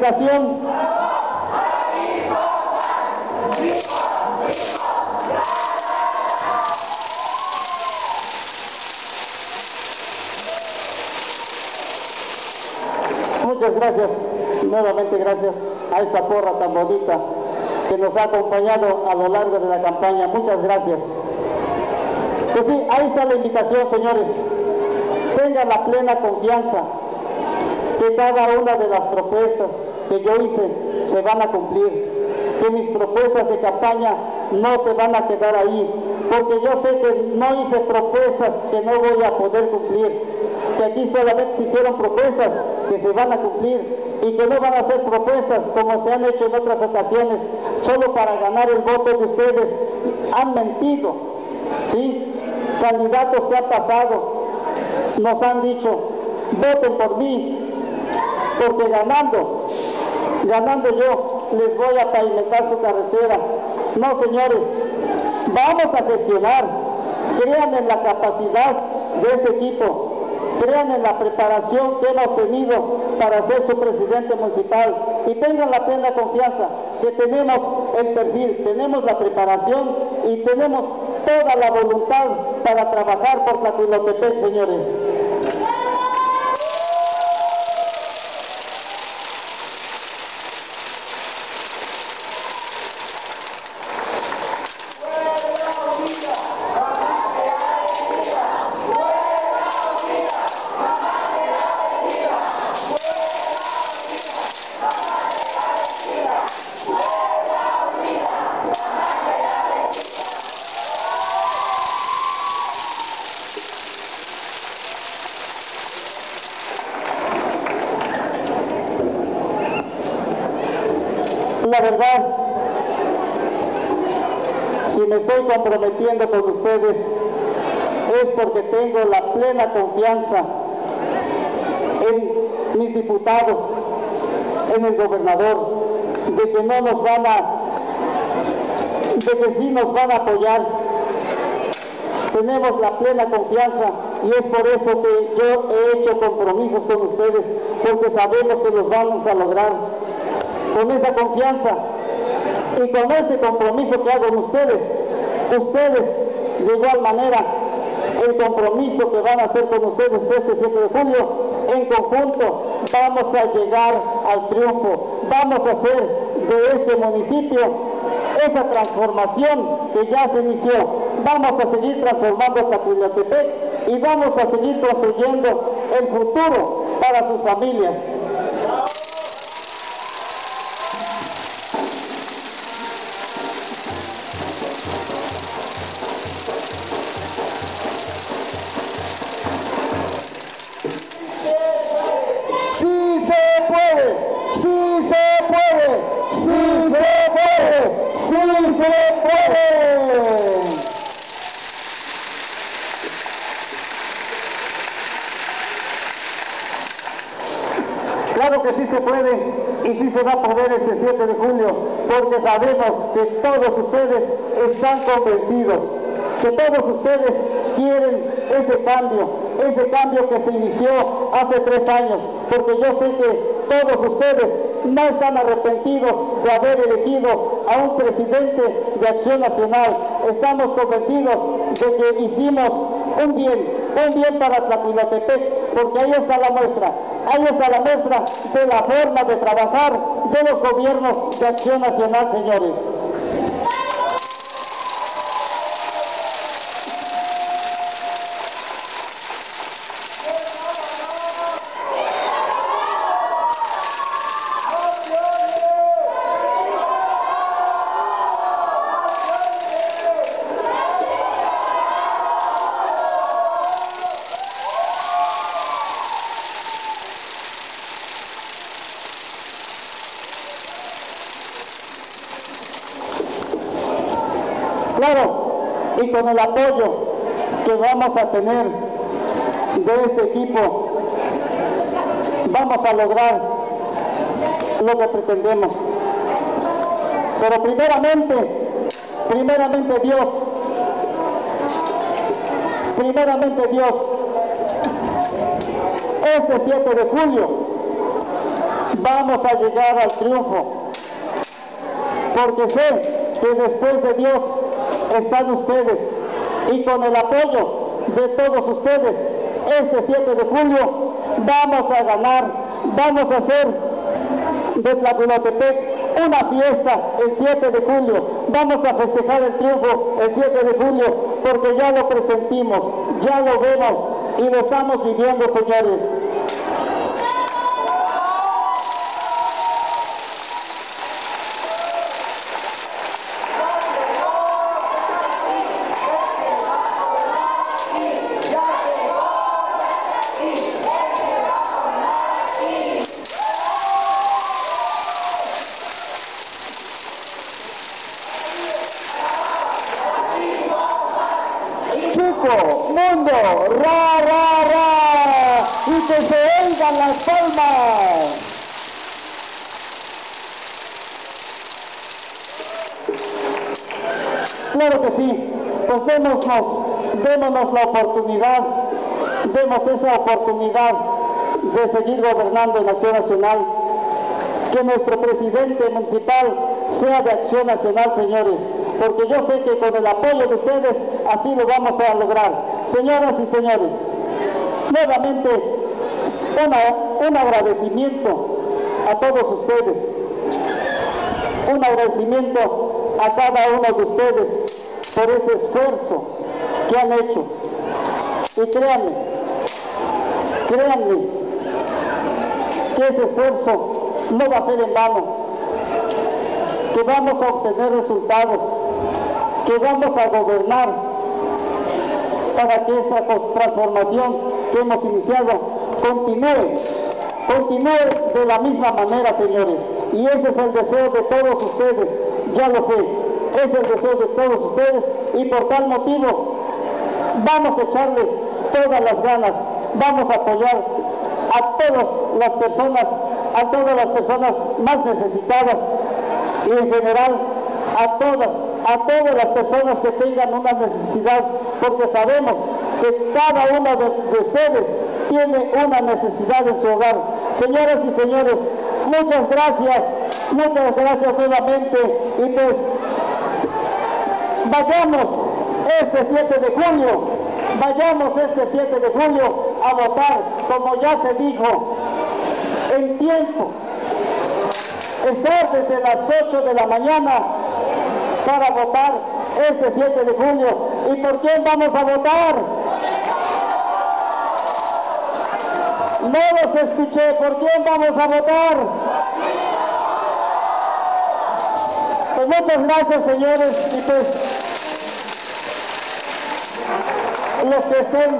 invitación. Muchas gracias, nuevamente gracias a esta porra tan bonita que nos ha acompañado a lo largo de la campaña. Muchas gracias. Pues sí, ahí está la invitación, señores. Tengan la plena confianza que cada una de las propuestas que yo hice se van a cumplir, que mis propuestas de campaña no se van a quedar ahí, porque yo sé que no hice propuestas que no voy a poder cumplir, que aquí solamente se hicieron propuestas que se van a cumplir y que no van a ser propuestas como se han hecho en otras ocasiones, solo para ganar el voto de ustedes. Han mentido, ¿sí? Candidatos que han pasado nos han dicho, voten por mí, porque ganando yo les voy a pavimentar su carretera. No, señores, vamos a gestionar. Crean en la capacidad de este equipo, crean en la preparación que hemos tenido para ser su presidente municipal y tengan la plena confianza que tenemos el perfil, tenemos la preparación y tenemos toda la voluntad para trabajar por Tlacunotepec, señores. La verdad, si me estoy comprometiendo con ustedes es porque tengo la plena confianza en mis diputados, en el gobernador, de que no nos van de que sí nos van a apoyar. Tenemos la plena confianza y es por eso que yo he hecho compromisos con ustedes, porque sabemos que los vamos a lograr. Con esa confianza y con ese compromiso que hago con ustedes de igual manera, el compromiso que van a hacer con ustedes este 7 de julio, en conjunto vamos a llegar al triunfo, vamos a hacer de este municipio esa transformación que ya se inició. Vamos a seguir transformando Tlacunotepec y vamos a seguir construyendo el futuro para sus familias. Claro que sí se puede y sí se va a poder este 7 de julio, porque sabemos que todos ustedes están convencidos, que todos ustedes quieren ese cambio que se inició hace 3 años, porque yo sé que todos ustedes no están arrepentidos de haber elegido a un presidente de Acción Nacional. Estamos convencidos de que hicimos un bien para Tlacunotepec, porque ahí está la muestra de la forma de trabajar de los gobiernos de Acción Nacional, señores. Claro, y con el apoyo que vamos a tener de este equipo, vamos a lograr lo que pretendemos. Pero primeramente Dios, este 7 de julio vamos a llegar al triunfo, porque sé que después de Dios están ustedes, y con el apoyo de todos ustedes, este 7 de julio vamos a ganar, vamos a hacer de Tlacunotepec una fiesta el 7 de julio, vamos a festejar el triunfo el 7 de julio, porque ya lo presentimos, ya lo vemos y lo estamos viviendo, señores. Mundo, ra, ra, ra, y que se oigan las palmas. Claro que sí, pues démonos la oportunidad, demos esa oportunidad de seguir gobernando en Acción Nacional, que nuestro presidente municipal sea de Acción Nacional, señores, porque yo sé que con el apoyo de ustedes así lo vamos a lograr. Señoras y señores, nuevamente un agradecimiento a todos ustedes, un agradecimiento a cada uno de ustedes por ese esfuerzo que han hecho. Y créanme que ese esfuerzo no va a ser en vano, que vamos a obtener resultados, que vamos a gobernar para que esta transformación que hemos iniciado continúe de la misma manera, señores. Y ese es el deseo de todos ustedes, ya lo sé, es el deseo de todos ustedes, y por tal motivo vamos a echarle todas las ganas, vamos a apoyar a todas las personas más necesitadas, y en general a todas las personas que tengan una necesidad, porque sabemos que cada uno de ustedes tiene una necesidad en su hogar. Señoras y señores, muchas gracias nuevamente, y pues vayamos este 7 de julio a votar, como ya se dijo, en tiempo, estar desde las 8 de la mañana para votar este 7 de julio. ¿Y por quién vamos a votar? No los escuché. ¿Por quién vamos a votar? Pues muchas gracias, señores, y pues los que estén